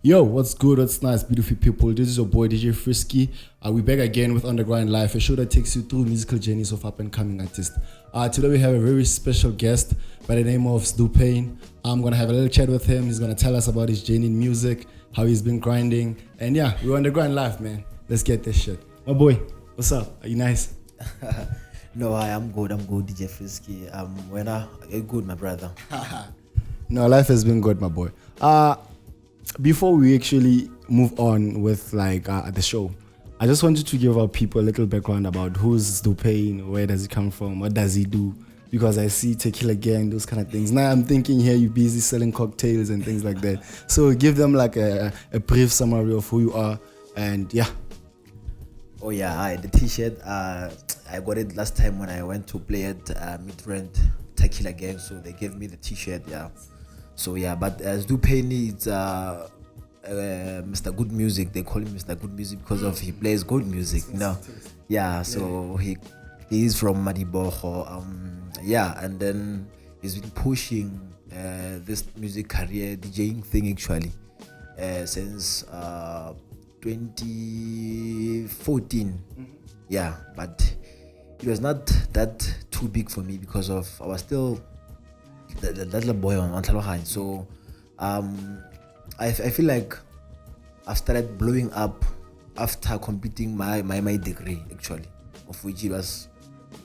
Yo, what's good? What's nice, beautiful people? This is your boy DJ Frisky. We're back again with Underground Life, a show that takes you through musical journeys of up and coming artists. Today we have a very special guest by the name of Sdupain. I'm gonna have a little chat with him. He's gonna tell us about his journey in music, how he's been grinding, and yeah, we're Underground Life, man. Let's get this shit. My boy, what's up? Are you nice? No, I'm good, DJ Frisky. Good, my brother. No, life has been good, my boy. Before we actually move on with the show, I just wanted to give our people a little background about who's Sdupain, where does he come from, what does he do? Because I see Tequila Gang, those kind of things. Now I'm thinking here you're busy selling cocktails and things like that. So give them like a brief summary of who you are, and yeah. Oh yeah, the T-shirt. I got it last time when I went to play at Midrand Tequila Gang, so they gave me the T-shirt. Yeah. So yeah, but Sdupain is Mr. Good Music. They call him Mr. Good Music because of he plays good music. Yeah. So he is from Madibogo. Yeah, and then he's been pushing this music career, DJing thing actually, since 2014. Yeah, but it was not that too big for me because of I was still that little boy on Tlhaloganya. So I feel like I've started blowing up after completing my degree actually, of which it was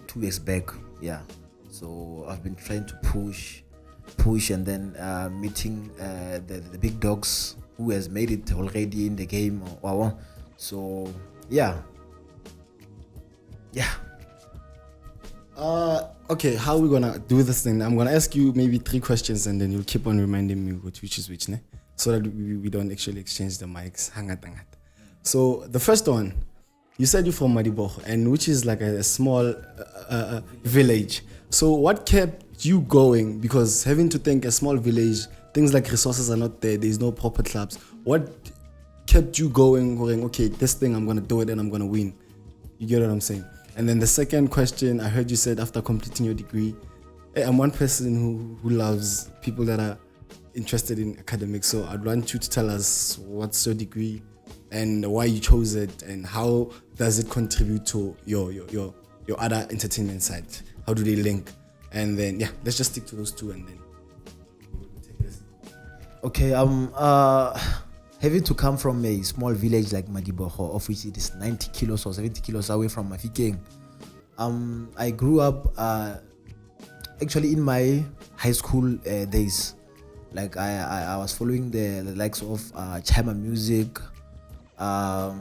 2 years back. Yeah, so I've been trying to push and then meeting the big dogs who has made it already in the game. So yeah. Okay, how are we gonna do this thing? I'm gonna ask you maybe 3 questions and then you'll keep on reminding me which is which, ne? So that we don't actually exchange the mics. Hangat. So the first one, you said you're from Madibogo, and which is like a small village. So what kept you going? Because having to think a small village, things like resources are not there, there's no proper clubs. What kept you going, okay, this thing I'm gonna do it and I'm gonna win? You get what I'm saying? And then the second question, I heard you said after completing your degree, I'm one person who loves people that are interested in academics. So I'd want you to tell us what's your degree and why you chose it and how does it contribute to your other entertainment side? How do they link? And then let's just stick to those 2 and then we'll take this. Okay, having to come from a small village like Madibogo, of which it is 90 kilos or 70 kilos away from Mafikeng. I grew up actually in my high school days. Like I was following the likes of Chama Music, or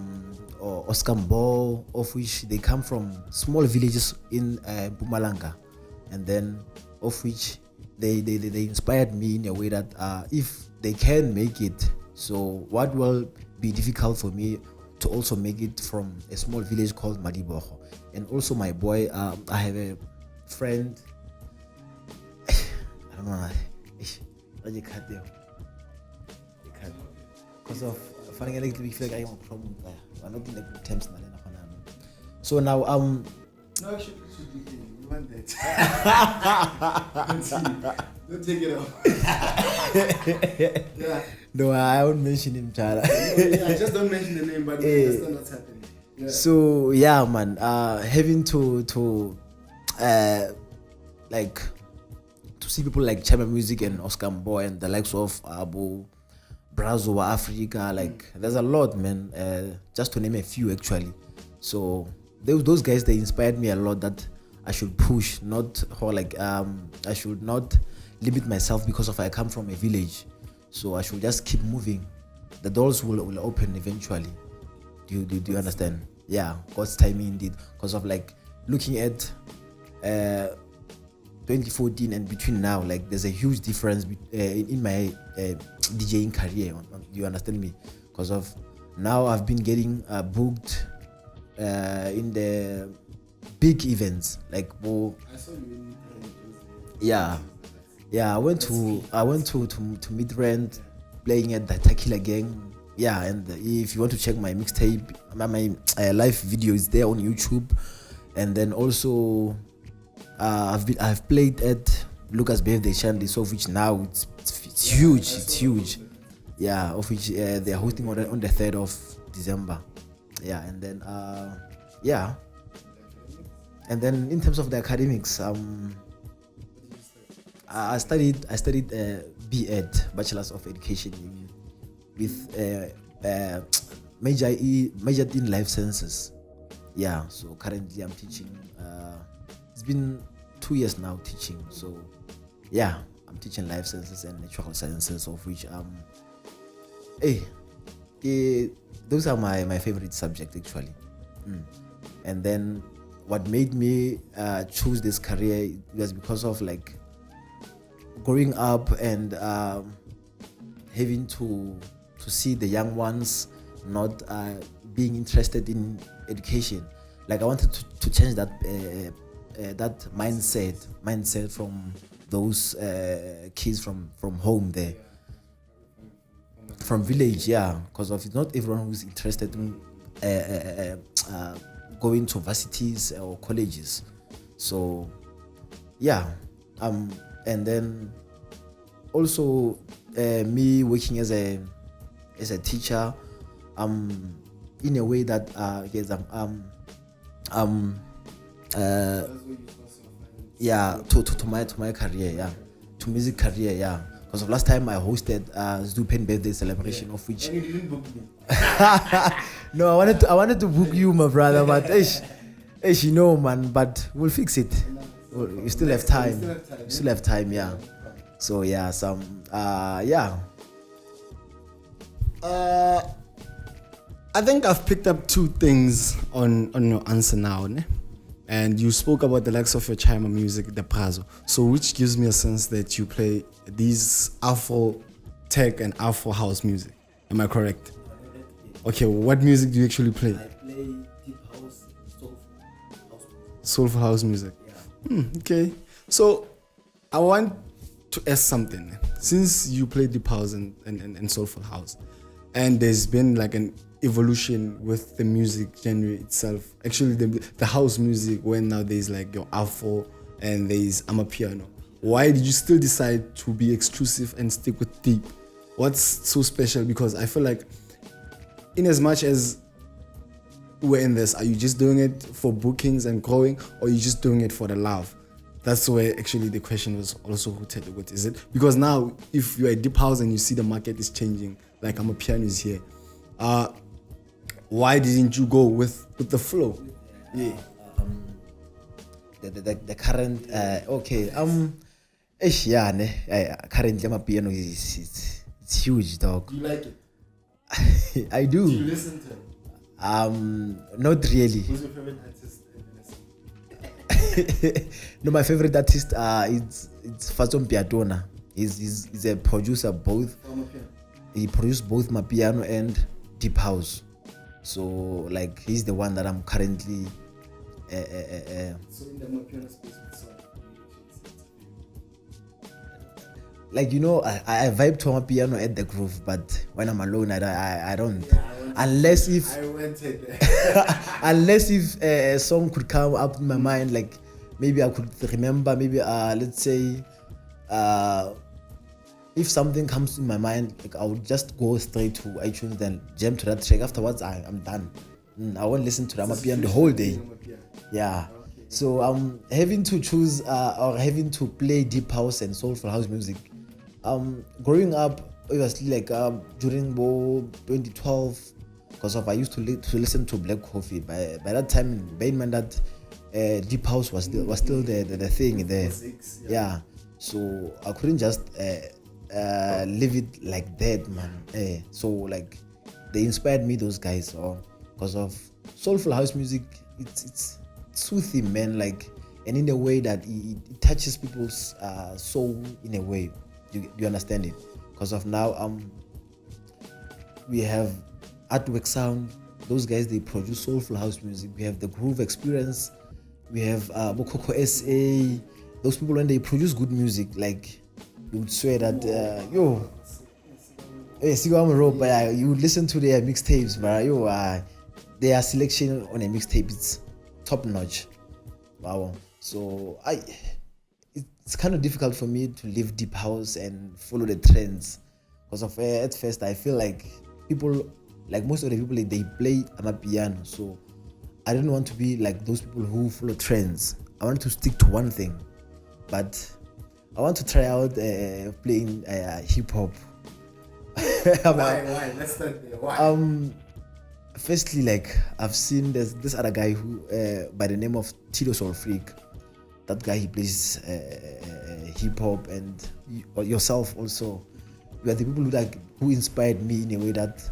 Oscar Mbo, of which they come from small villages in Mpumalanga, and then of which they inspired me in a way that if they can make it, so what will be difficult for me to also make it from a small village called Madibogo. And also my boy, I have a friend, I don't know, because of finding a little bit like I'm not in the good terms. So now no, actually it should be in. We want that. Don't take it off. Yeah. No, I won't mention him, Chara. Just don't mention the name, but we understand what's happening. Yeah. So yeah, man, having to see people like Chama Music and Oscar Mbo and the likes of Abu Brazo Africa, like there's a lot, man. Just to name a few actually. So those guys, they inspired me a lot that I should push, not I should not limit myself because of I come from a village. So I should just keep moving. The doors will open eventually. Do you understand? Yeah, God's timing indeed. Because of like looking at 2014 and between now, like there's a huge difference in my DJing career. Do you understand me? Because of now I've been getting booked in the big events like I saw you yeah. I went to Midrand playing at the Tequila Gang. Yeah, and if you want to check my mixtape, my live video is there on YouTube. And then also I've played at Lucas birthday Shandy, so which now it's huge. Yeah, of which they are hosting on the 3rd of December. Yeah, and then yeah, and then in terms of the academics, I studied B.Ed, Bachelor's of Education, with majored in life sciences. Yeah, so currently I'm teaching. It's been 2 years now teaching. So yeah, I'm teaching life sciences and natural sciences, of which hey, those are my favorite subjects actually. And then what made me choose this career was because of like growing up and having to see the young ones not being interested in education. Like I wanted to change that that mindset from those kids from home there, from village, yeah, because of it's not everyone who's interested in going to varsities or colleges. So yeah, and then also me working as a teacher, in a way that yes, yeah, to my career, yeah, to music career, yeah. Because of last time I hosted Sdupain birthday celebration, of which And you didn't book me. no, I wanted to book you, my brother, but you know, man, but we'll fix it. You still have time. You still have time, yeah. So yeah, yeah. I think I've picked up two things on your answer now, ne? And you spoke about the likes of your Chima music, the Prazo. So which gives me a sense that you play these Afro tech and Afro house music. Am I correct? Okay, what music do you actually play? I play deep house, Soulful house music. Yeah. Okay. So I want to ask something. Since you play deep house and soulful house, and there's been like an evolution with the music genre itself. Actually, the house music, when now there's like your Afro and there's Amapiano. Why did you still decide to be exclusive and stick with deep? What's so special? Because I feel like, in as much as we're in this, are you just doing it for bookings and growing, or are you just doing it for the love? That's where actually the question was also rooted. What is it? Because now, if you're a deep house and you see the market is changing, like Amapiano is here, why didn't you go with the flow? Yeah. The current okay yeah, currently Amapiano is it's huge, dog. Do you like it? I do. Do you listen to it? Not really. Who's your favorite artist? No, my favorite artist it's Fatsum Piatona. He's a producer both. He produced both Mapiano and Deep House. So like he's the one that I'm currently So in the Mapiano space, like, you know, I vibe to my piano at the groove, but when I'm alone, I don't. Unless if unless if a song could come up in my mind, like maybe I could remember, maybe let's say if something comes in my mind, like I would just go straight to iTunes, then jam to that track. Afterwards, I'm done. I won't listen to the piano the whole day. Yeah. So I'm having to choose or having to play deep house and soulful house music. Growing up, obviously, like during 2012, because of I used to listen to Black Coffee. By that time, bear in mind that deep house was still the thing there. Yeah. So I couldn't just leave it like that, man. So like they inspired me, those guys, because of soulful house music. It's soothing, man. Like, and in a way that it touches people's soul in a way. You understand it? Because of now, we have Artwork Sound. Those guys, they produce soulful house music. We have the Groove Experience. We have Bokoko SA. Those people, when they produce good music, like you would swear that you would listen to their mixtapes, but their selection on a mixtape, it's top notch. Wow. So it's kind of difficult for me to leave deep house and follow the trends, Because of at first I feel like people, like most of the people, they play amapiano. So I didn't want to be like those people who follow trends. I want to stick to one thing, but I want to try out playing hip hop. Why? Let's start there. Why? Firstly, like I've seen there's this other guy who by the name of Tito Soul Freak. That guy, he plays hip hop, and yourself also. You are the people who inspired me in a way that,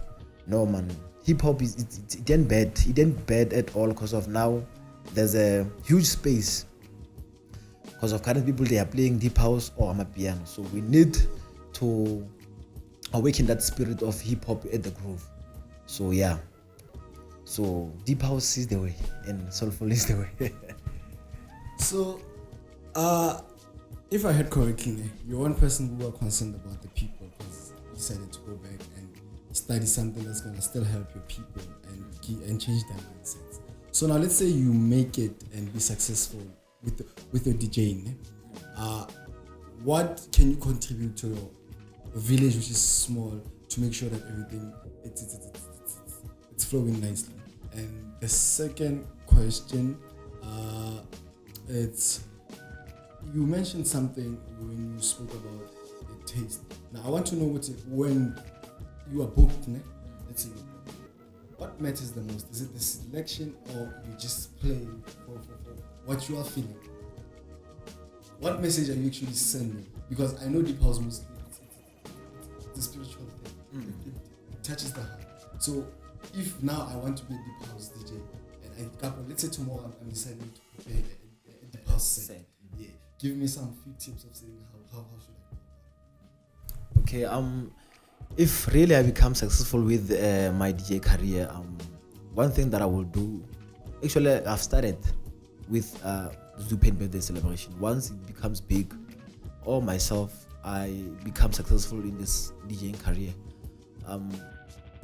no man, hip hop it didn't bad. It didn't bad at all, because of now there's a huge space because of current people, they are playing deep house or amapiano. So we need to awaken that spirit of hip hop at the groove. So yeah. So deep house is the way and soulful is the way. So, if I heard correctly, you're one person who are concerned about the people because you decided to go back and study something that's gonna still help your people and change their mindsets. So now let's say you make it and be successful with your DJing. What can you contribute to your village, which is small, to make sure that everything it's flowing nicely? And the second question, it's, you mentioned something when you spoke about the taste. Now I want to know when you are booked, let's say, what matters the most? Is it the selection, or you just play for what you are feeling? What message are you actually sending? Because I know deep house mostly it's a spiritual thing. It touches the heart. So if now I want to be a deep house DJ and I couple, let's say tomorrow I'm deciding to prepare a deep house set. Yeah. Give me some few tips of saying how should I go about it? Okay, if really I become successful with my DJ career, one thing that I will do, actually I've started with Sdupain birthday celebration. Once it becomes big, or myself, I become successful in this DJing career,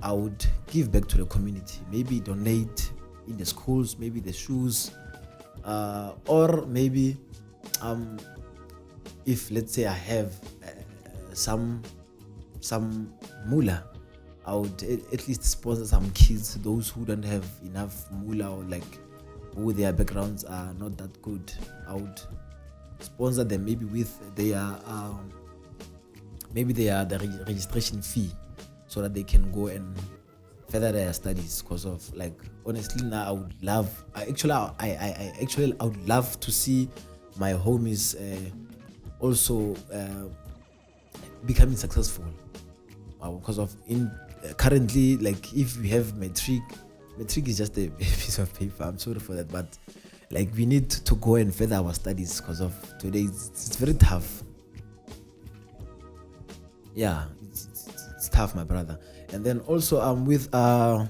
I would give back to the community. Maybe donate in the schools, maybe the shoes, or maybe if let's say I have some moolah, I would at least sponsor some kids, those who don't have enough moolah, or like who their backgrounds are not that good. I would sponsor them maybe with their the registration fee, so that they can go and further their studies. Because of, like, honestly now I would love to see my homies also becoming successful. Because of currently, like, if we have matric is just a piece of paper. I'm sorry for that, but like we need to go and further our studies, because of today it's very tough. Yeah, it's tough, my brother. And then also with the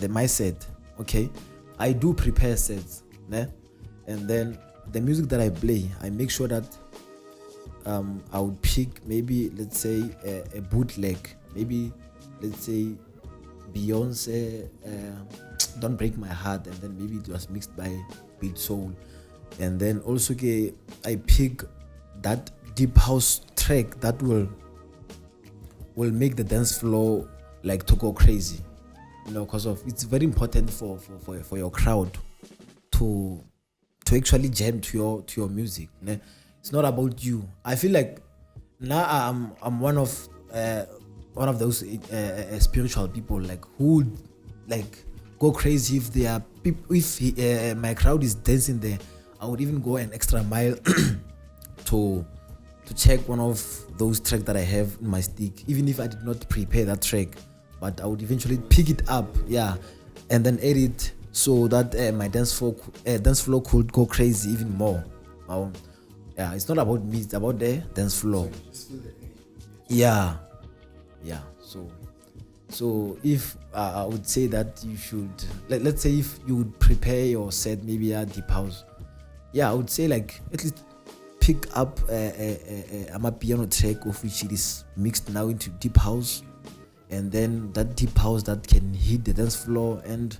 mindset, okay, I do prepare sets, né? And then the music that I play, I make sure that I would pick maybe, let's say, a bootleg, maybe let's say Beyonce, Don't Break My Heart, and then maybe it was mixed by Beat Soul. And then also I pick that deep house track that will make the dance floor like to go crazy, because of it's very important for your crowd to actually jam to your music, né? It's not about you. I feel like now I'm one of those spiritual people, like, who like go crazy if they are if my crowd is dancing there. I would even go an extra mile to check one of those tracks that I have in my stick, even if I did not prepare that track, but I would eventually pick it up, yeah, and then edit so that my dance floor could go crazy even more. Yeah, it's not about me, it's about the dance floor. Yeah. So if I would say that you should, let's say if you would prepare your set, maybe a deep house, yeah, I would say like at least pick up a piano track of which it is mixed now into deep house, and then that deep house that can hit the dance floor, and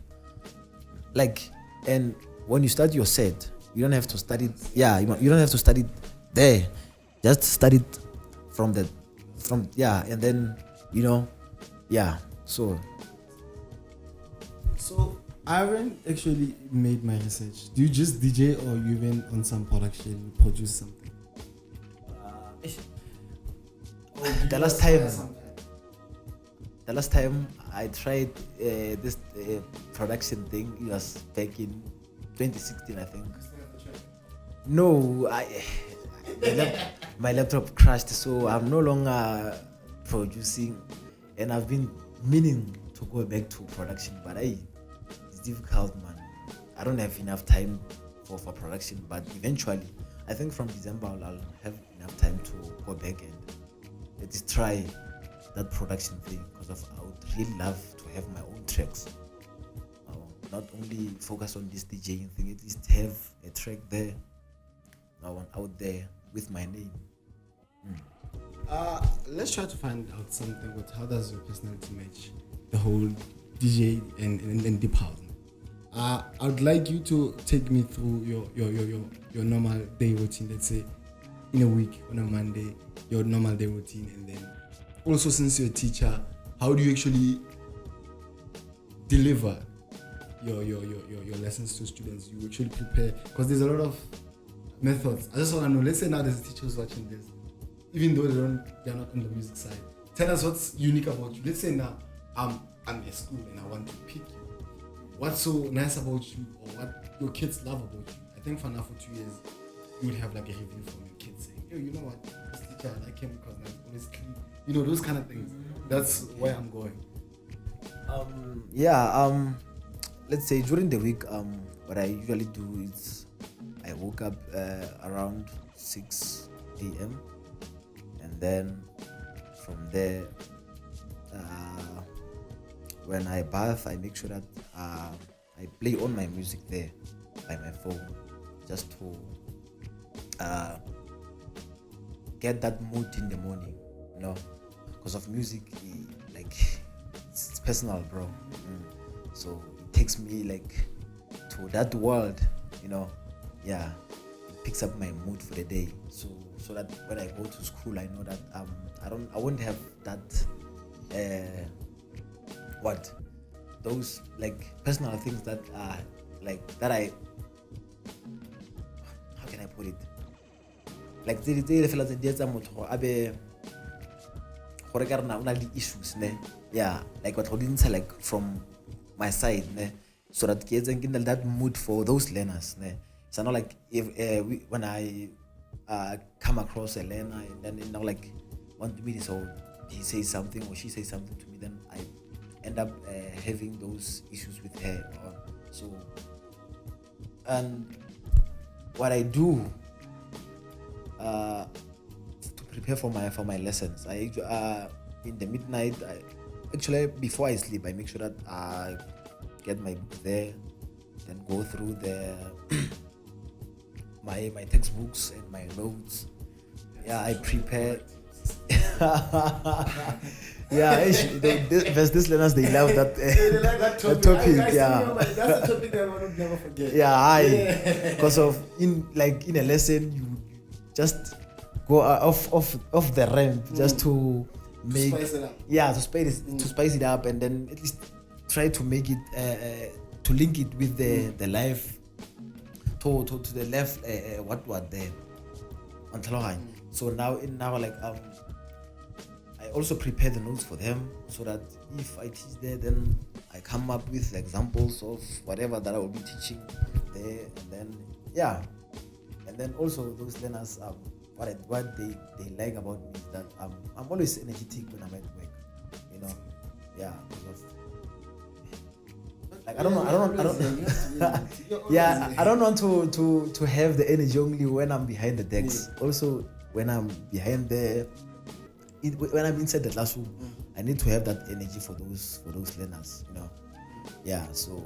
when you start your set, you don't have to start it. Yeah, you don't have to start it there. Just start it from and then so So I haven't actually made my research. Do you just DJ or you even on some production produce something? the last time I tried this production thing, it was back in 2016, I think. No, my laptop crashed, so I'm no longer producing, and I've been meaning to go back to production, but it's difficult, man. I don't have enough time for production, but eventually, I think from December I'll have enough time to go back and let's try that production thing, because I would really love to have my own tracks. Not only focus on this DJing thing, at least have a track there, out there with my name. Let's try to find out something with how does your personality match the whole DJ and deep house. I would like you to take me through your normal day routine. Let's say in a week on a Monday, your normal day routine, and then also since you're a teacher, how do you actually deliver your lessons to students? You actually prepare, because there's a lot of methods. I just want to know. Let's say now there's a teacher who's watching this, even though they're not on the music side. Tell us what's unique about you. Let's say now I'm at school and I want to pick you. What's so nice about you, or what your kids love about you? I think for now, for 2 years, you would have like a review from your kids saying, yo, you know what, this teacher, I like him because he's always clean. You know, those kind of things. That's where I'm going. Let's say during the week, what I usually do is I woke up around 6 a.m. and then from there, when I bath, I make sure that I play on my music there by my phone, just to get that mood in the morning, because of music, like it's personal, bro. So it takes me like to that world, it picks up my mood for the day, so that when I go to school, I know that I won't have that those like personal things that are like that I how can I put it, like the fela tse di etsa motho a be gore ka rena una le issues like what didn't like from my side so that kids and get that mood for those learners so not like if when I come across a learner and then like want to meet, so he says something or she says something to me, then I end up having those issues with her. So, and what I do to prepare for my lessons, I in the midnight, actually before I sleep, I make sure that I get my book there, then go through the my textbooks and my notes. I prepare. This learners, they love that, they like that topic. topic. That's a topic that I would never forget. Because of in a lesson, you just go off the ramp just to make spice it up. to spice it up, and then at least try to make it to link it with the life to the left what there on Talohan. So now like I also prepare the notes for them, so that if I teach there, then I come up with examples of whatever that I will be teaching there, and then also those learners, what they like about me is that I'm always energetic when I'm at work, because like I don't I don't want to have the energy only when I'm behind the decks. Also when I'm behind there. When I'm inside the classroom, I need to have that energy for those learners, So,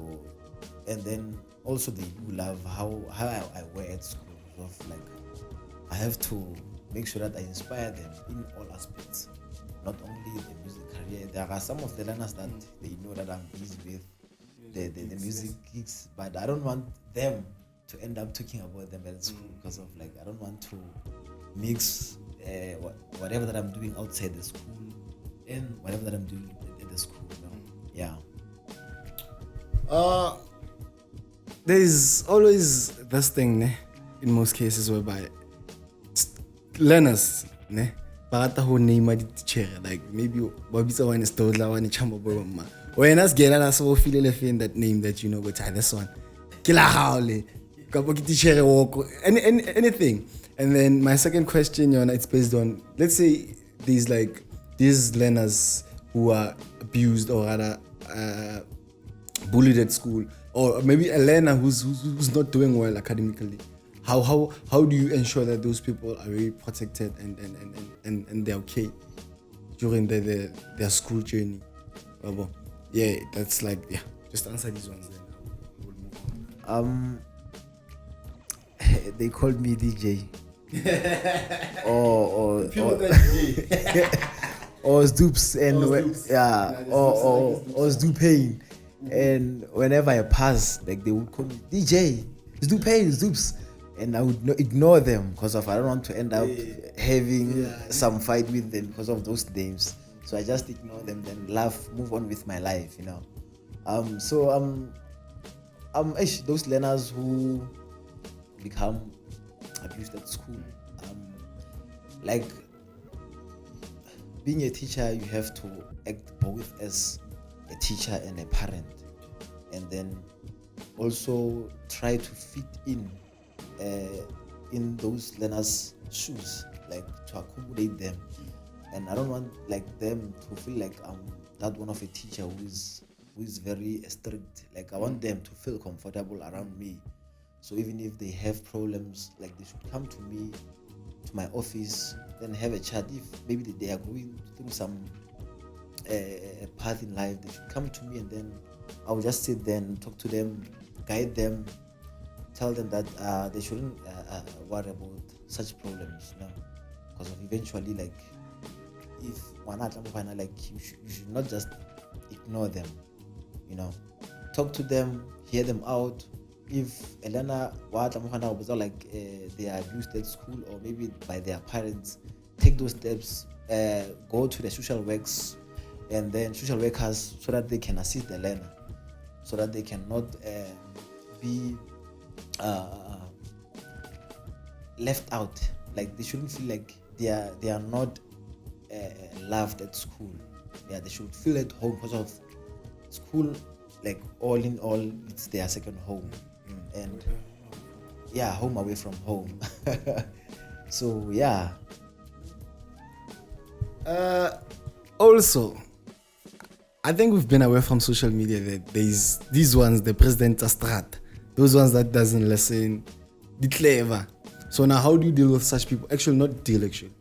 and then also they do love how I wear at school. Like I have to make sure that I inspire them in all aspects, not only the music career. There are some of the learners that they know that I'm busy with the music gigs, but I don't want them to end up talking about them at school, because of like I don't want to mix whatever that I'm doing outside the school and whatever that I'm doing at the school. Yeah. There's always this thing, ne, in most cases whereby learners, ne, barata ho name the teacher, like maybe babisa one is toddler one chamba boy ma. When us get us so feel that name that you know go try this one. Kila haole. Kapo ki teacher walk anything. And then my second question, you know, it's based on, let's say these learners who are abused or rather bullied at school, or maybe a learner who's not doing well academically. How do you ensure that those people are very protected and they're okay during their school journey? Yeah, that's like, yeah. Just answer these ones then. We'll move on. They called me DJ. or Sdups and or Sdupain. And whenever I pass, like they would call me DJ, Sdupain, Sdups, and I would ignore them because I don't want to end up having some fight with them because of those names. So I just ignore them, then laugh, move on with my life, you know. Those learners who become abused at school, like being a teacher, you have to act both as a teacher and a parent, and then also try to fit in those learners' shoes, like to accommodate them. And I don't want like them to feel like I'm that one of a teacher who is very strict. Like I want them to feel comfortable around me. So even if they have problems, like they should come to me, to my office, then have a chat. If maybe they are going through some path in life, they should come to me, and then I will just sit there and talk to them, guide them, tell them that they shouldn't worry about such problems, you know, because of eventually, like, if one like you should not just ignore them, you know, talk to them, hear them out. If a learner was like they are abused at school or maybe by their parents, take those steps, go to the social works and then social workers, so that they can assist the learner, so that they cannot be left out. Like they shouldn't feel like they are not loved at school. Yeah, they should feel at home, because of school, like all in all, it's their second home. And yeah, home away from home. So yeah. Also, I think we've been away from social media. That there's these ones, the president Astrat, those ones that doesn't listen, the clever. So now, how do you deal with such people? Actually, not deal. Actually,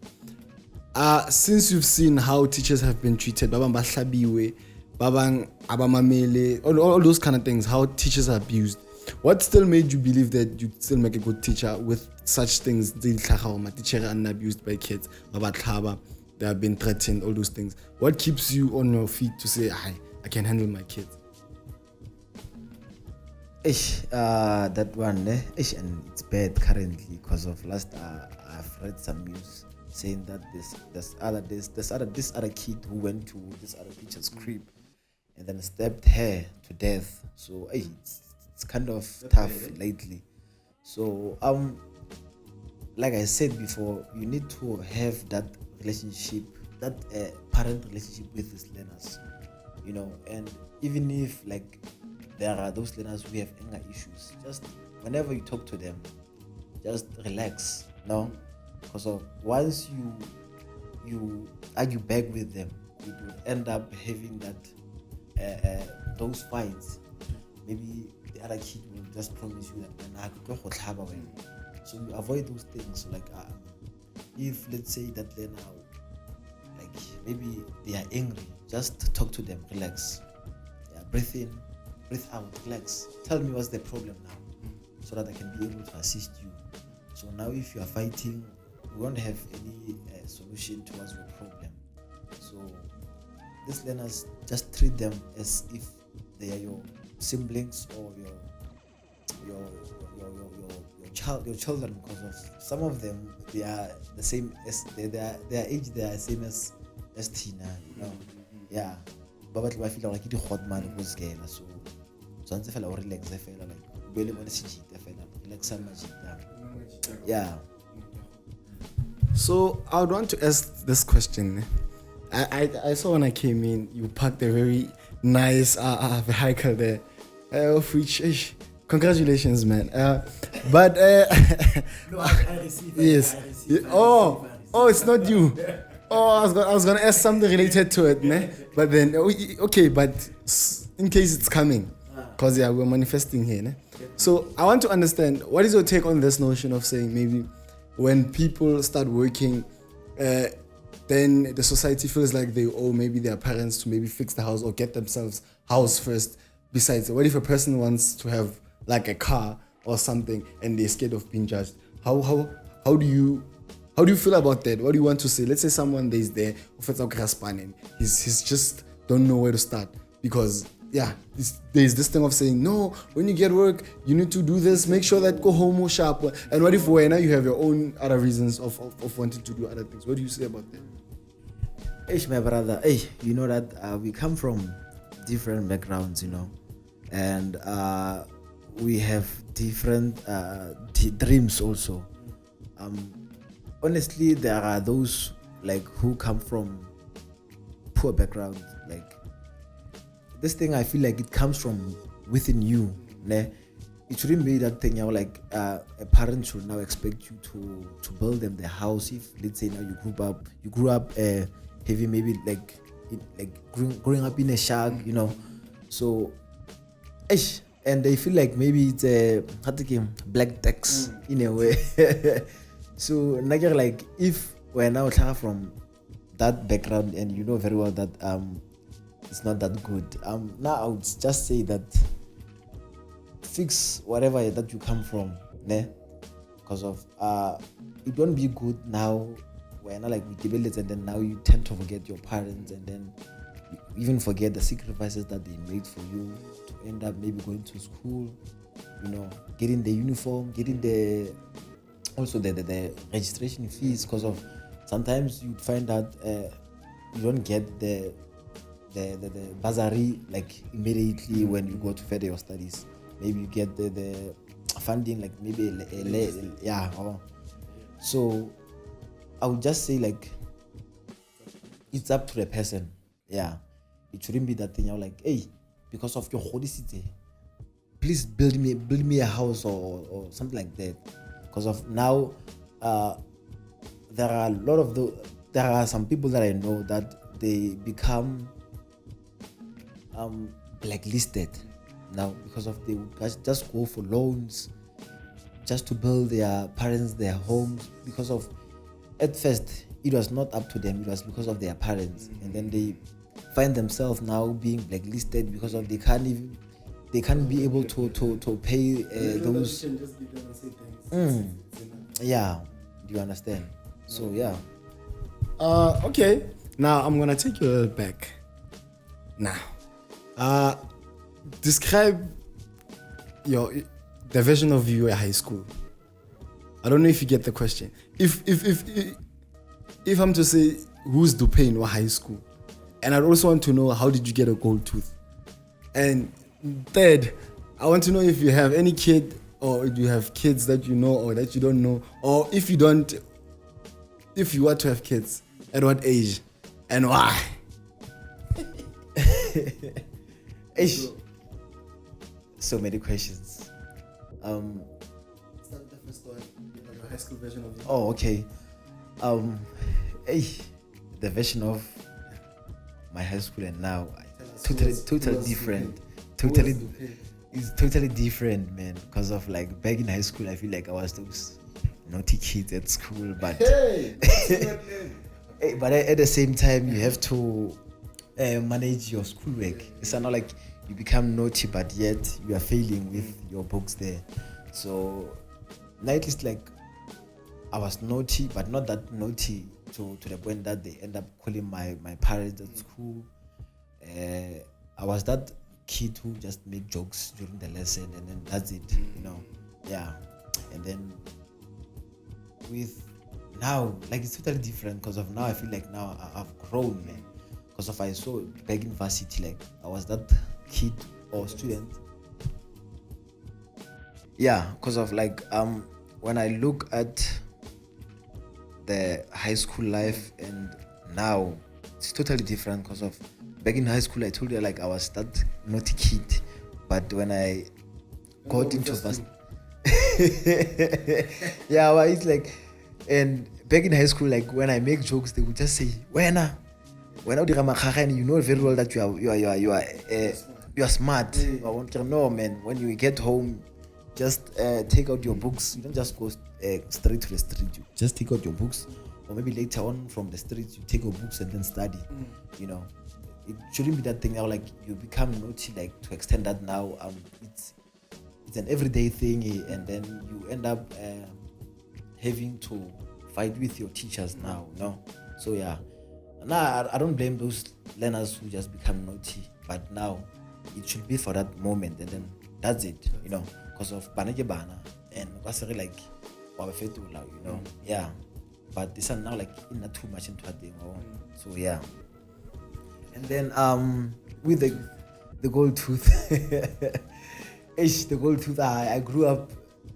since you've seen how teachers have been treated, babang bahlabiwe, babang abamamele, all those kind of things, how teachers are abused. What still made you believe that you'd still make a good teacher with such things? Teachers are abused by kids, they have been threatened, all those things. What keeps you on your feet to say, I can handle my kids? That one, and it's bad currently because of last. I've read some news saying that this other kid who went to this other teacher's crib and then stabbed her to death. So it's kind of tough lately. So like I said before, you need to have that relationship, that parent relationship with these learners, you know. And even if like there are those learners who have anger issues, just whenever you talk to them, just relax, no, because of once you argue back with them, you will end up having that those fights. Maybe the other kid will just promise you that so you avoid those things. Like if let's say that learner, like maybe they are angry, just talk to them, relax, breathe in, breathe out, relax, tell me what's the problem now, so that I can be able to assist you. So now if you are fighting, we won't have any solution towards your problem. So these learners, just treat them as if they are your siblings or your your children, because of some of them, they are the same as their age, they are same as Tina, you know. Yeah, but I feel like the hot man was gay, so I feel like relax, I feel like really want to see relax some magic. Yeah. So I would want to ask this question. I saw when I came in, you parked a very nice vehicle there, of which, congratulations, man. But No, I received. yes. It's not you. Oh, I was gonna ask something related to it, ne? But then okay, but in case it's coming, cause we're manifesting here, ne? So I want to understand, what is your take on this notion of saying maybe when people start working, then the society feels like they owe maybe their parents to maybe fix the house or get themselves house first. Besides, what if a person wants to have like a car or something and they're scared of being judged? How do you feel about that? What do you want to say? Let's say someone is there, he's just don't know where to start because there's this thing of saying, no, when you get work, you need to do this, make sure that go home or sharp. And what if now you have your own other reasons of wanting to do other things? What do you say about that? Hey, my brother, you know that we come from different backgrounds, you know, and we have different dreams also. Honestly, there are those like who come from poor backgrounds, like this thing. I feel like it comes from within you, ne? It shouldn't be that thing, you know, like a parent should now expect you to build them their house. If let's say now you grew up heavy, maybe like growing up in a shack, you know, so and they feel like maybe it's a black tax in a way. So like if we're now from that background and you know very well that it's not that good, now I would just say that fix whatever that you come from, ne? Because of it won't be good now. We're not like we develop it and then now you tend to forget your parents and then you even forget the sacrifices that they made for you to end up maybe going to school, you know, getting the uniform, getting the registration fees, because of sometimes you find that you don't get the bursary like immediately when you go to further your studies. Maybe you get the funding like maybe so I would just say like it's up to the person. Yeah, it shouldn't be that thing. You're like, hey, because of your hodicity, please build me a house or something like that. Because of now, there are some people that I know that they become blacklisted now because of they would just go for loans just to build their parents their homes, because of at first it was not up to them, it was because of their parents, and then they find themselves now being blacklisted because of they can't be able to pay those. Yeah, do you understand? So yeah. Okay. Now I'm gonna take you a little back. Now, describe the version of you at high school. I don't know if you get the question. If I'm to say who's Sdupain or high school, and I'd also want to know how did you get a gold tooth, and third, I want to know if you have any kid or do you have kids that you know or that you don't know, or if you want to have kids, at what age and why? So many questions. Start with the first one, your high school version of you. Oh, okay. The version of my high school and now, totally different. It's totally different, man. Because of like back in high school, I feel like I was those naughty kids at school, but but at the same time, you have to manage your schoolwork. It's not like you become naughty, but yet you are failing with your books there. So now it is like I was naughty, but not that naughty to the point that they end up calling my parents at school. I was that kid who just make jokes during the lesson and then that's it, you know. Yeah. And then with now, like it's totally different because of now I feel like now I've grown, man. Because of I saw back in varsity, like I was that kid or student. Yeah, because of like when I look at the high school life and now it's totally different because of back in high school I told you like I was that naughty kid, but when I got into varsity, yeah, well, it's like, and back in high school, like when I make jokes, they would just say, when you know very well that you are smart. I want to know, man. When you get home, just take out your books. You don't just go straight to the street. You just take out your books, or maybe later on from the street you take your books and then study. You know, it shouldn't be that thing now. Like you become naughty, like to extend that now. It's an everyday thing, and then you end up having to fight with your teachers now, no? So yeah, now I don't blame those learners who just become naughty, but now it should be for that moment, and then that's it, you know, because of bana and like wabafetula, you know, yeah. But this are now like not too much into that thing, so yeah. And then with the gold tooth. The gold tooth, I grew up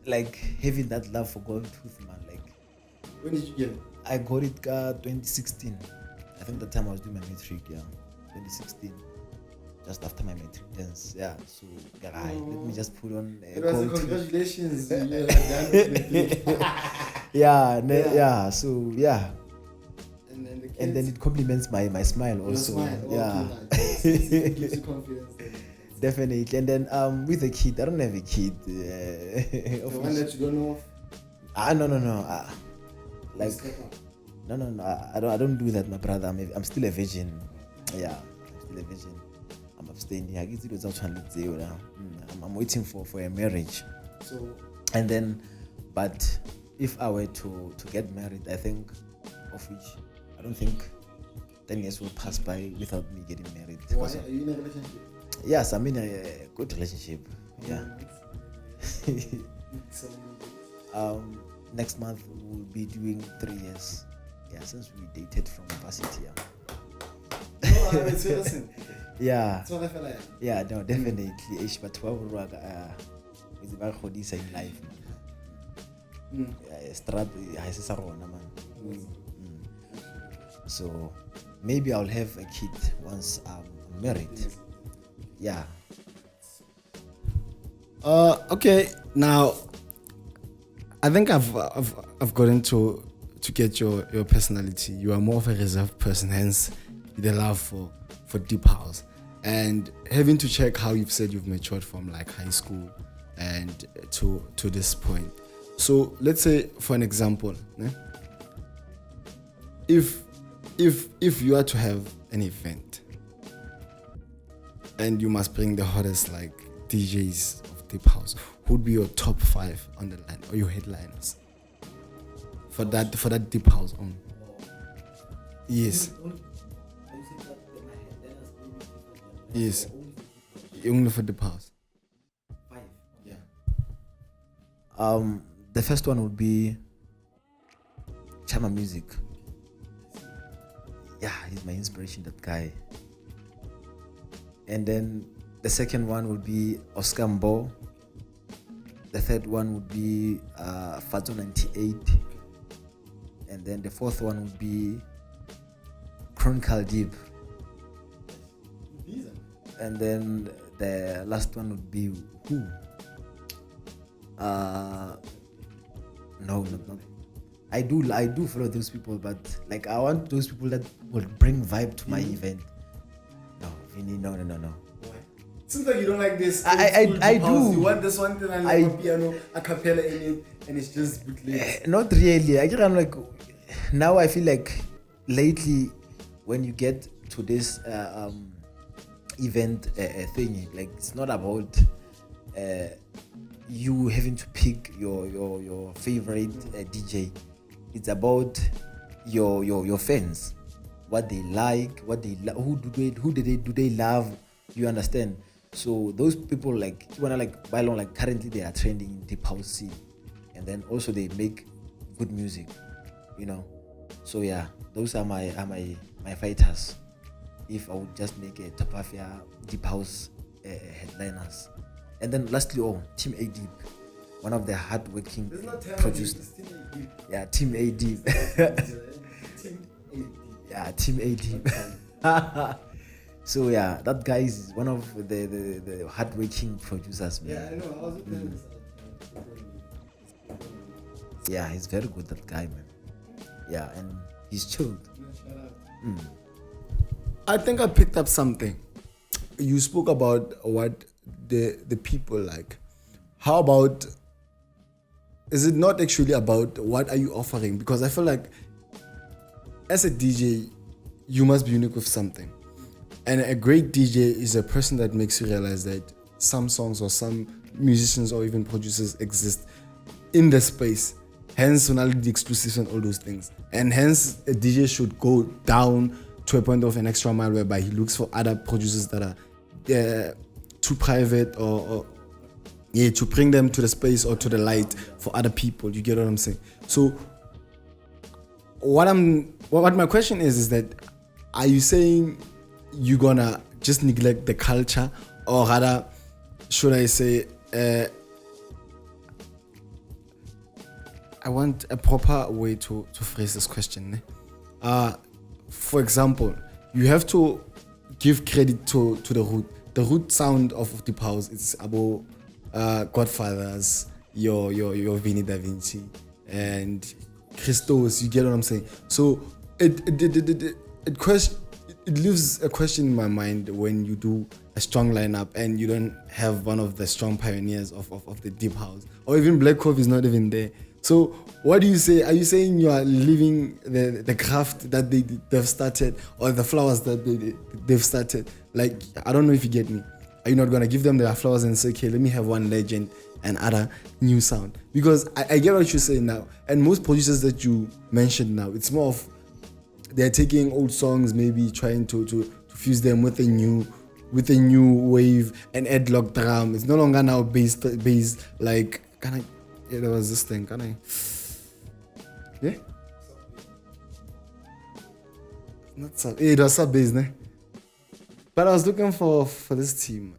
like having that love for gold tooth, man. Like, when did you get it? I got it 2016. I think the time I was doing my matric, yeah, 2016, just after my matric dance, yeah. So yeah, let me just put on congratulations. Yeah. So yeah. And then it complements my smile also. Yeah. It gives you confidence. Definitely. And then with a kid, I don't have a kid. The one that you don't know of? No. I don't do that, my brother. I'm still a virgin. Yeah, I'm still a virgin. I'm abstaining. I'm waiting for a marriage. So, and then, but if I were to get married, I think, of which I don't think 10 years will pass by without me getting married. Why? Are you in a relationship? Yes, I'm in a good relationship. Yeah. Next month we'll be doing 3 years. Yeah, since we dated from varsity. Yeah. That's what I feel like. Yeah, no, definitely. But is about Khodisa in life, man. So maybe I'll have a kid once I'm married. Yeah. Okay. Now, I think I've gotten to get your personality. You are more of a reserved person, hence the love for deep house. And having to check how you've said you've matured from like high school and to this point. So let's say, for an example, if you are to have an event and you must bring the hottest like DJs of deep house, who would be your top 5 on the line or your headliners for that deep house on? Yes. Yes. Only for deep house. 5. Yeah. The first one would be Chama Music. Yeah, he's my inspiration, that guy. And then the second one would be Oscar Mbo. The third one would be Fazo 98. And then the fourth one would be Chronicle Deep. And then the last one would be who? No, not. I do follow those people, but like I want those people that will bring vibe to my event. No, Vinny, no. Why? Seems like you don't like this. I do. You want this one thing and like a piano, a cappella in it, and it's just bootleg. Not really. I'm like, now I feel like lately when you get to this event thing, like it's not about you having to pick your favorite DJ. It's about your fans, what they like, who do they love. You understand? So those people like you wanna like by long, like currently they are trending in deep house scene, and then also they make good music, So yeah, those are my fighters. If I would just make a Tapafia Deep House headliners. And then lastly, Team A Deep, one of the hardworking producers. Yeah, Team A Deep. Yeah, Team A Deep. So yeah, that guy is one of the hardworking producers, man. Yeah, I know. I was looking Yeah, he's very good, that guy, man. Yeah, and he's chilled. I think I picked up something. You spoke about what the people like. How about, is it not actually about what are you offering? Because I feel like as a DJ, you must be unique with something. And a great DJ is a person that makes you realize that some songs or some musicians or even producers exist in the space. Hence, the exclusives and all those things. And hence, a DJ should go down to a point of an extra mile whereby he looks for other producers that are too private or to bring them to the space or to the light for other people. You get what I'm saying? So, what my question is that, are you saying you're gonna just neglect the culture, or rather, should I say, I want a proper way to phrase this question. For example, you have to give credit to the root. The root sound of Deep House is about Godfathers, your Vinny Da Vinci, and Christos. You get what I'm saying? So it leaves a question in my mind when you do a strong lineup and you don't have one of the strong pioneers of the Deep House, or even Black Cove is not even there. So what do you say? Are you saying you are leaving the craft that they've started, or the flowers that they've started? Like, I don't know if you get me. Are you not going to give them their flowers and say, okay, let me have one legend and other new sound? Because I get what you're saying now. And most producers that you mentioned now, it's more of they're taking old songs, maybe trying to fuse them with a new wave and add lock drum. It's no longer now based like, there was this thing, yeah? Not sub. It was sub-based, ne? But I was looking for this team.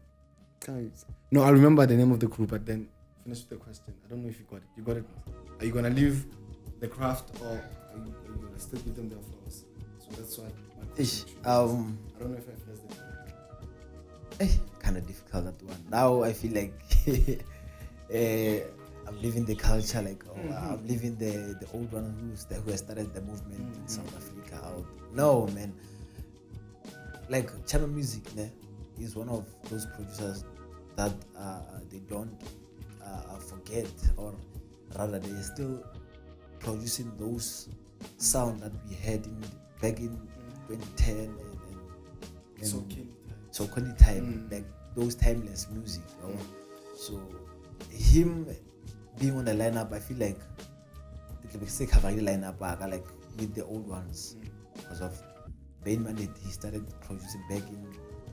No, I remember the name of the group, but then finish with the question. I don't know if you got it. You got it? Are you gonna leave the craft, or are you gonna still give them their flowers? So that's why my question. I don't know if I phrased it. Kind of difficult, that one. Now I feel like I'm leaving the culture, like I'm leaving the old one who has started the movement in South Africa out. No, man. Like Chama Music, is one of those producers that they don't forget, or rather they're still producing those sound that we had back in 2010 and so quality time, like those timeless music. So him being on the lineup, I feel like the still covering the lineup like with the old ones, because of Bain Mandate. He started producing back in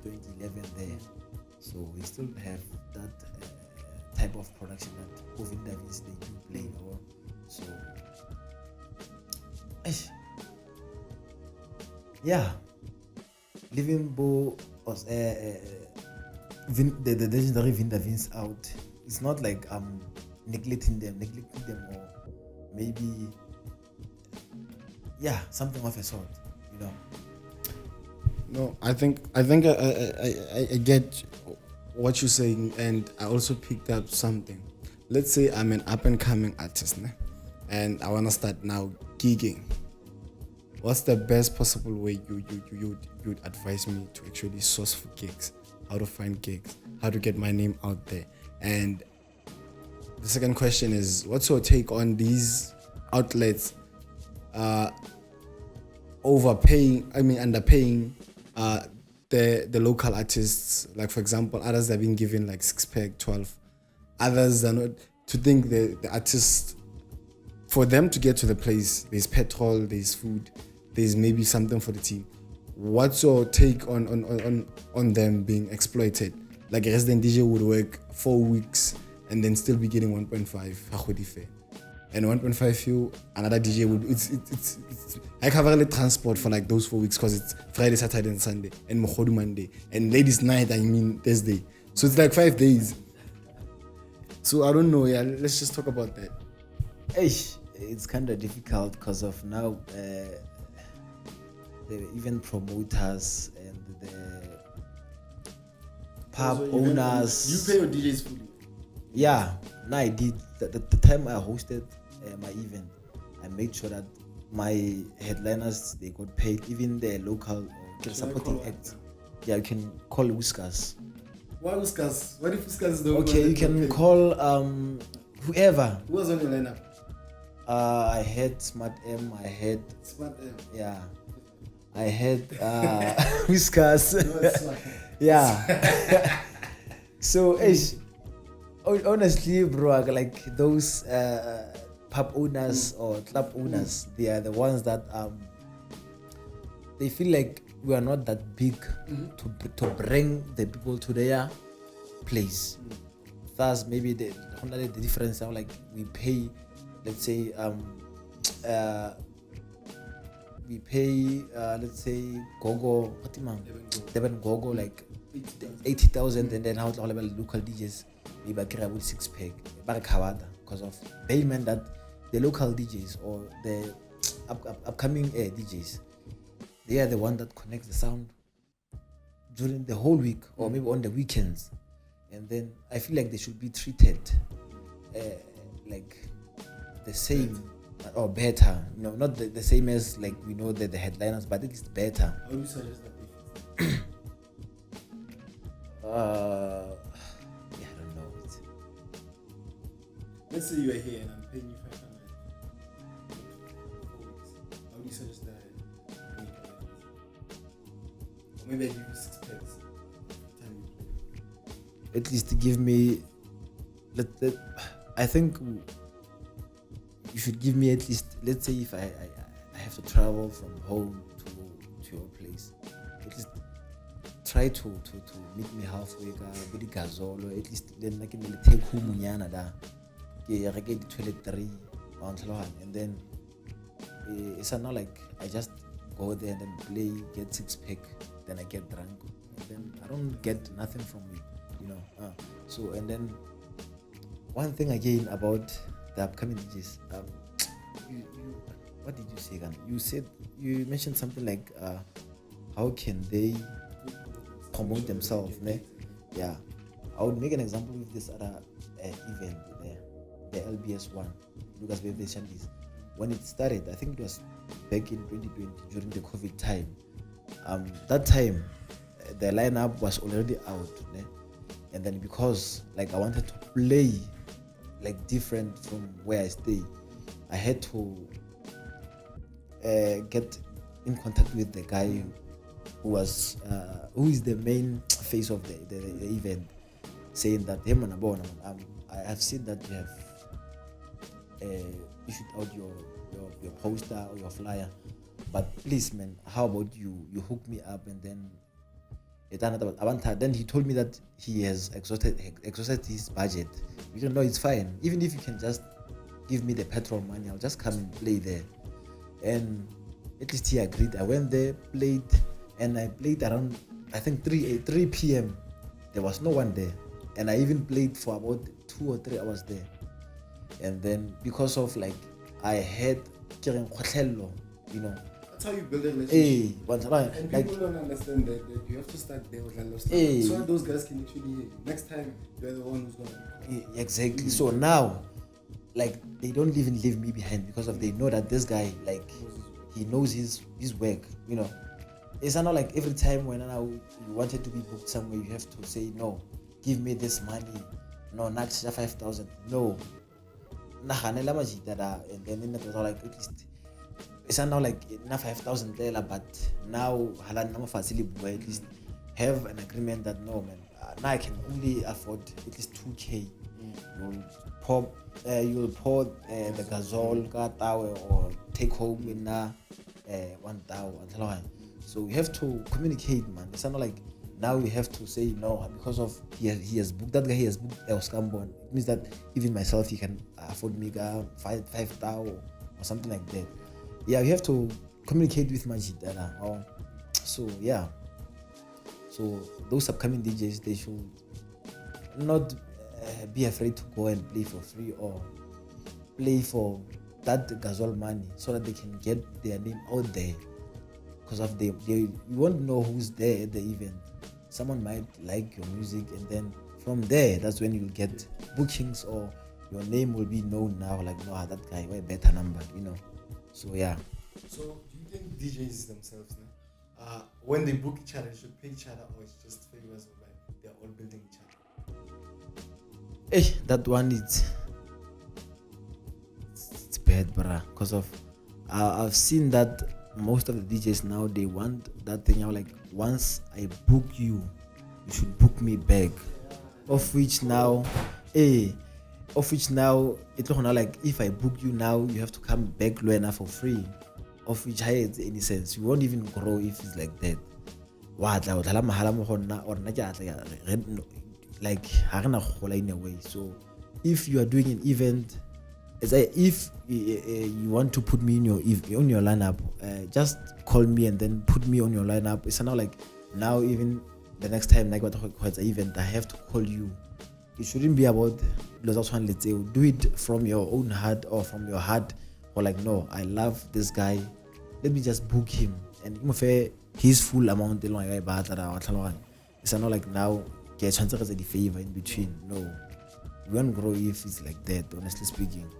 2011 there, so we still have that type of production that Covid Davis they do play. So yeah, leaving Bo was the legendary Vinda Vince out. It's not like I'm neglecting them, or maybe something of a sort, No, I think I get what you're saying, and I also picked up something. Let's say I'm an up and coming artist, and I wanna start now gigging. What's the best possible way you'd advise me to actually source for gigs? How to find gigs? How to get my name out there? And the second question is, what's your take on these outlets underpaying the local artists? Like, for example, others have been given like 6-pack, 12. Others are not. To think the artists, for them to get to the place, there's petrol, there's food, there's maybe something for the team. What's your take on them being exploited? Like a resident DJ would work 4 weeks and then still be getting 1.5. and 1.5 fuel, another DJ would. It's I cover the transport for like those 4 weeks because it's Friday, Saturday, and Sunday, and Mohodu Monday, and ladies' night. I mean Thursday. So it's like 5 days. So I don't know. Yeah, let's just talk about that. It's kind of difficult because of now the even promoters and the pub owners. You pay your DJs fully. Yeah, no, I did. The time I hosted my event, I made sure that my headliners, they got paid, even the local supporting acts. Yeah, you can call Whiskers. Why Whiskers? What if Whiskers don't? Okay, you can call whoever. Who was on your lineup? I had Smart M. I had Smart M. Yeah, I had Whiskers. No, Yeah. So, honestly, bro, like those pub owners or club owners, they are the ones that they feel like we are not that big to bring the people to their place. Thus, maybe the difference now, like we pay, let's say, let's say Gogo, Deben Gogo, like 80,000, and then how to local DJs maybe I will 6-pack because of payment that the local DJs or the upcoming DJs, they are the one that connects the sound during the whole week or maybe on the weekends, and then I feel like they should be treated like the same or better, not the same as like we know the headliners, but at least better. How do you suggest that? I don't know. Let's say you are here and I'm paying you 500 for 4 weeks. How do you suggest that? Or maybe I give you 6 packs. Time you play. At least give me. I think you should give me at least. Let's say if I have to travel from home to your place, at least try to meet me halfway with the gazolo, at least then I can take home da I get the toiletry and then it's not like I just go there and then play, get 6-pack, then I get drunk, and then I don't get nothing from it, so and then one thing again about the upcoming DJs, what did you say again? You mentioned something like how can they promote themselves, ne? Yeah, I would make an example with this other event there, the LBS one, Lucas Birthday Shandies. When it started, I think it was back in 2020 during the COVID time. That time the lineup was already out, ne? And then because like I wanted to play like different from where I stay, I had to get in contact with the guy who is the main face of the event, saying that hey man, I have seen that you have issued out your poster or your flyer, but please man, how about you hook me up, and then then he told me that he has exhausted his budget. You don't know, it's fine, even if you can just give me the petrol money, I'll just come and play there. And at least he agreed. I went there, played, and I played around I think 3 p.m. There was no one there, and I even played for about 2 or 3 hours there. And then because of like I had that's how you build a relationship. And like, people don't understand that you have to start there with so that those guys can actually hear you. Next time you're the one who's gonna be exactly. So now like they don't even leave me behind because of they know that this guy, like, he knows his work, It's not like every time when you wanted to be booked somewhere, you have to say, no, give me this money. No, not 5,000. No. And then it was like, at least, it's not like 5,000, but now, at least have an agreement that, no, man, now I can only afford at least 2K. You'll pour the gazole or take home in 1,000. So you have to communicate, man. It's not like now we have to say no because of he has booked that guy. He has booked El Scambon. It means that even myself, he can afford me 5,000 or something like that. Yeah, we have to communicate with Majid. So yeah. So those upcoming DJs, they should not be afraid to go and play for free or play for that gazelle money so that they can get their name out there. Because of you won't know who's there at the event. Someone might like your music, and then from there, that's when you'll get bookings or your name will be known now. Like, no, that guy, way better number, you know. So yeah. So do you think DJs themselves, when they book each other, they should pay each other, or it's just favors of like they're all building each other? Hey, that one it's bad, bruh. Because of I've seen that most of the DJs now, they want that thing out like, once I book you, you should book me back. Of which now it's like, if I book you now, you have to come back Luena for free. Of which has any sense. You won't even grow if it's like that. Like in a way. So if you are doing an event, if you want to put me on your lineup, just call me and then put me on your lineup. It's not like now, even the next time like what's an event, I have to call you. It shouldn't be about let's say do it from your own heart or from your heart, or like, no, I love this guy, let me just book him and his full amount. It's not like now get chance as a favor in between. No, we won't grow if it's like that, honestly speaking.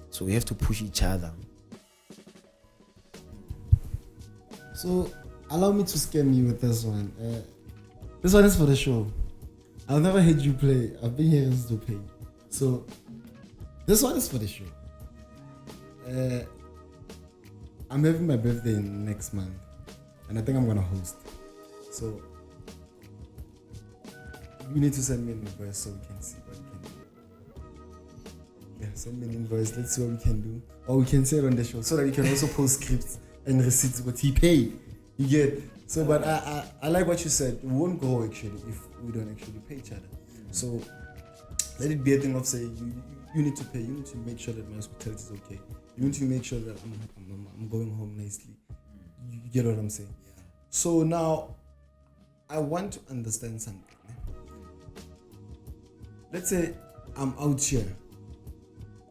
So we have to push each other. So allow me to scam you with this one. This one is for the show. I've never heard you play. I've been here in Sdupain. So this one is for the show. I'm having my birthday next month, and I think I'm gonna host. So you need to send me an invoice so we can see what we can do. Yeah, send me an invoice. Let's see what we can do, or we can say it on the show so that we can also post scripts and receipts what he paid. You get. So, but I like what you said. We won't go actually if we don't actually pay each other. So let it be a thing of say you need to pay. You need to make sure that my hospitality is okay. You need to make sure that I'm going home nicely. You get what I'm saying? Yeah. So now I want to understand something. Let's say I'm out here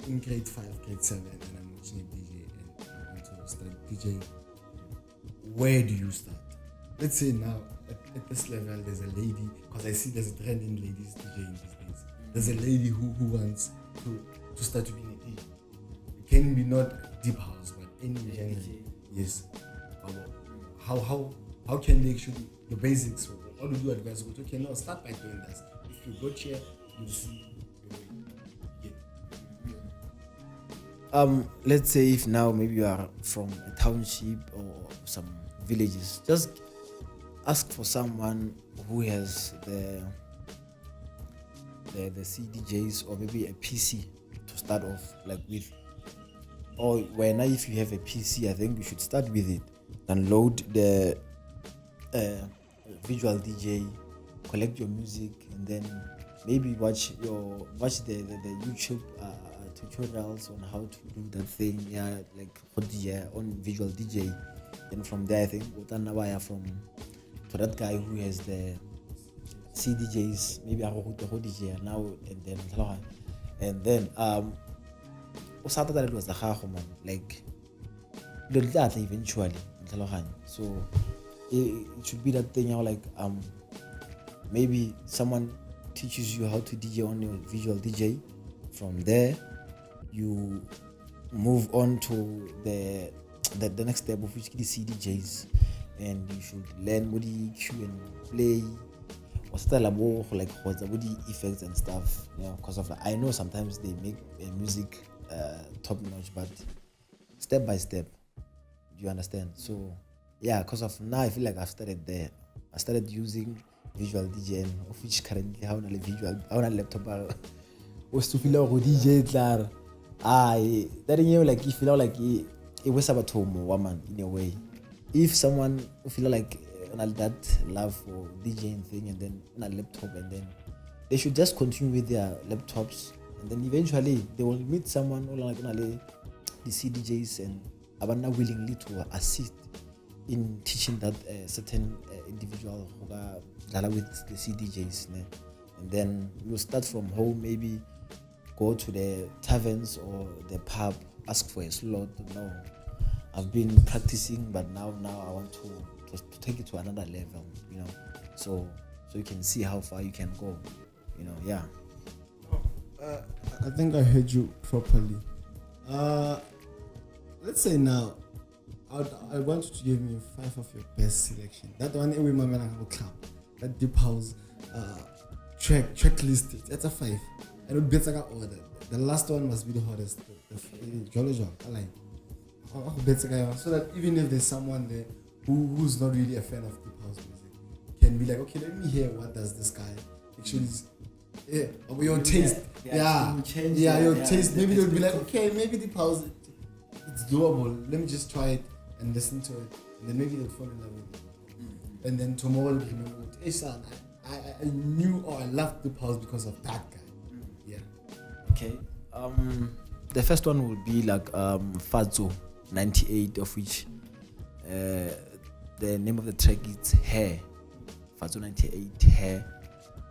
in grade 5, grade 7, and I'm watching a DJ and I want to start DJing. Where do you start? Let's say now at this level there's a lady, because I see there's a trend in ladies DJing these days. There's a lady who wants to start being a DJ. It can be not deep house, but any genre. Yes. How can they actually, the basics, what do you advise? Okay, now start by doing this. If you go here, you see your way. Let's say if now maybe you are from a township or some villages, just ask for someone who has the CDJs or maybe a PC to start off like with. Or when if you have a PC, I think you should start with it. Download the visual DJ, collect your music, and then maybe watch the YouTube tutorials on how to do that thing. Yeah, like on visual DJ. Then from there, I think for that guy who has the CDJs, maybe I go to DJ now and then it was the man, like eventually. So it should be that thing, like maybe someone teaches you how to DJ on your visual DJ. From there, you move on to the next step, of which is CDJs, and you should learn what the EQ and play or style like what's the effects and stuff. Because of I know sometimes they make music top notch, but step by step. Do you understand? So yeah, because of now I feel like I've started there. I started using visual DJ, of which currently how on a visual on a laptop was to feel like DJ claro. That you like if you feel like it was about home woman in a way. If someone feel like that love for DJing thing, and then on a laptop, and then they should just continue with their laptops, and then eventually they will meet someone who like the CDJs and are not willingly to assist in teaching that certain individual who are with the CDJs, and then you start from home, maybe go to the taverns or the pub, ask for a slot. No, I've been practicing, but now I want to take it to another level, so you can see how far you can go, yeah. I think I heard you properly. Let's say now, I want you to give me 5 of your best selection. That one every moment I have a club. That deep house track list. That's a 5. And it better get order. The last one must be the hottest. The Jolly John. I like. So that even if there's someone there who's not really a fan of deep house music, can be like, okay, let me hear what does this guy actually. Your taste. Your taste. Maybe they'll be like, okay, maybe deep house, it's doable. Let me just try it and listen to it, and then maybe they'll fall in love with it. And then tomorrow they'll remember, hey son, I knew or I loved deep house because of that guy. Yeah. Okay. The first one will be like Fazo 98, of which the name of the track is Hair. Fazo 98 Hair.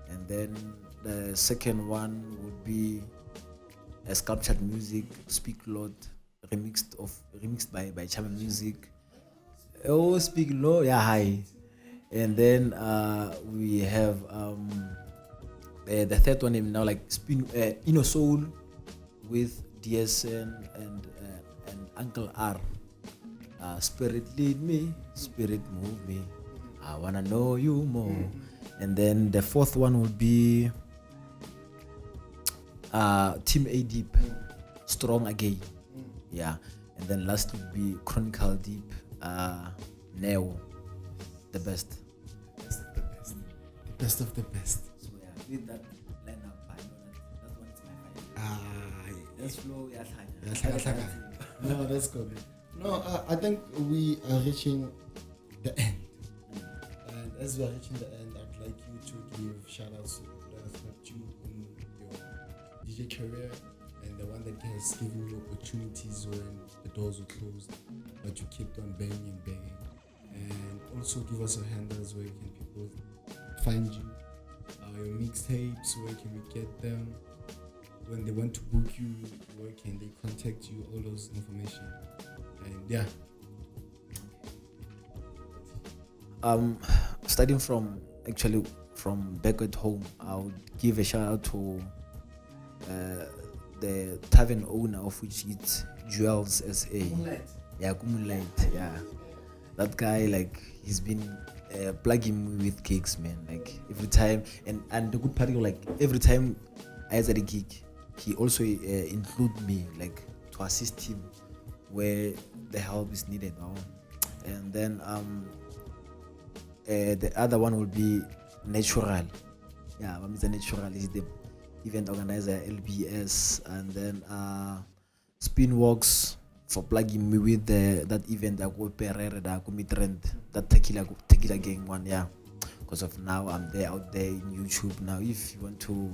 And then the second one would be a Sculptured Music, Speak Lord, remixed by Chama Music. Oh, Speak Lord, yeah, hi. And then we have the third one now, like Inno Soul with DSN and Uncle R. Spirit lead me, spirit move me. I wanna know you more. And then the fourth one would be Team A Deep, Strong Again. Yeah. And then last would be Chronicle Deep, Neo, the best. The best of the best. So yeah, with that lineup, I know that one is my favorite. That's flow, No, that's good. No, I think we are reaching the end. And as we are reaching the end, I'd like you to give shout outs to people that have helped you in your DJ career and the one that has given you opportunities when the doors were closed, but you kept on banging and banging. And also give us your handles, where can people find you, your mixtapes, where can we get them, when they want to book you, where can they contact you, all those information. And yeah. Starting from back at home, I would give a shout out to the tavern owner, of which it's Jewels SA. Moonlight. Yeah. That guy, like, he's been plugging me with gigs, man. Like every time, and the good part, like every time I had a gig, he also include me, like, to assist him where the help is needed. And then the other one will be Natural. Yeah, Mr. Natural is the event organizer, LBS, and then Spinworks for plugging me with that event that go Pereira, that tequila gang one. Yeah, because of now I'm there out there in YouTube. Now if you want to,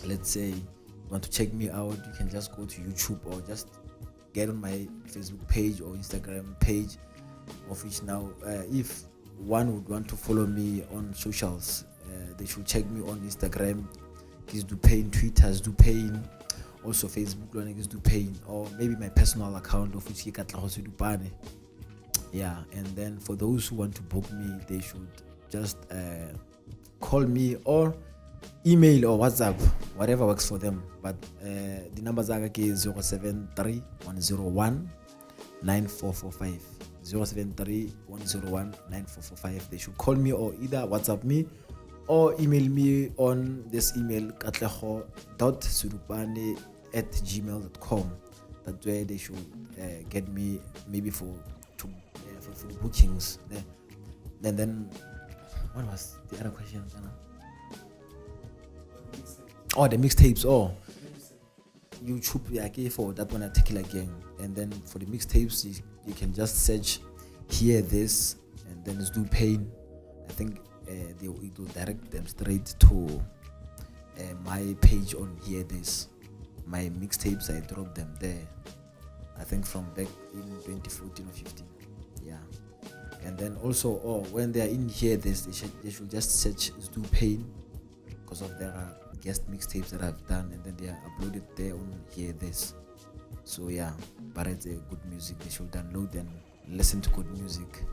let's say, you want to check me out, you can just go to YouTube or just get on my Facebook page or Instagram page, of which now if one would want to follow me on socials, they should check me on Instagram, Sdupain, Twitter Sdupain, also Facebook Sdupain, or maybe my personal account, of which Sdupain. Yeah, and then for those who want to book me, they should just call me or email or WhatsApp, whatever works for them. But the numbers are 073 101 9445. 073 101 9445. They should call me or either WhatsApp me or email me on this email, katleho.sudupane@gmail.com. That's where they should get me, maybe for the bookings. Then what was the other question? Oh, the mixtapes. Oh, YouTube, for that one, I take it again. And then for the mixtapes, you can just search Hear This and then Sdupain. I think it will direct them straight to my page on Hear This. My mixtapes, I dropped them there. I think from back in 2014 or 15. Yeah. And then also, when they are in Hear This, they should just search Sdupain because of their guest mixtapes that I've done, and then they are uploaded there on Hear This. So yeah, but it's a good music. They should download and listen to good music.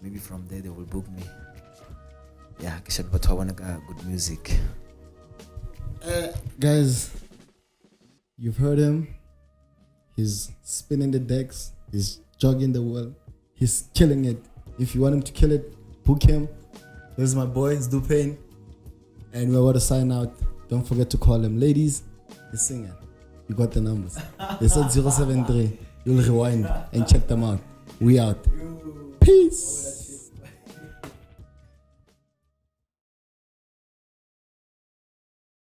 Maybe from there they will book me. Yeah, but I want good music. Guys, you've heard him. He's spinning the decks. He's jogging the world. He's killing it. If you want him to kill it, book him. This is my boy, Sdupain. And we're about to sign out. Don't forget to call him. Ladies, he's singing. You got the numbers. They said 073. You'll rewind and check them out. We out. Peace.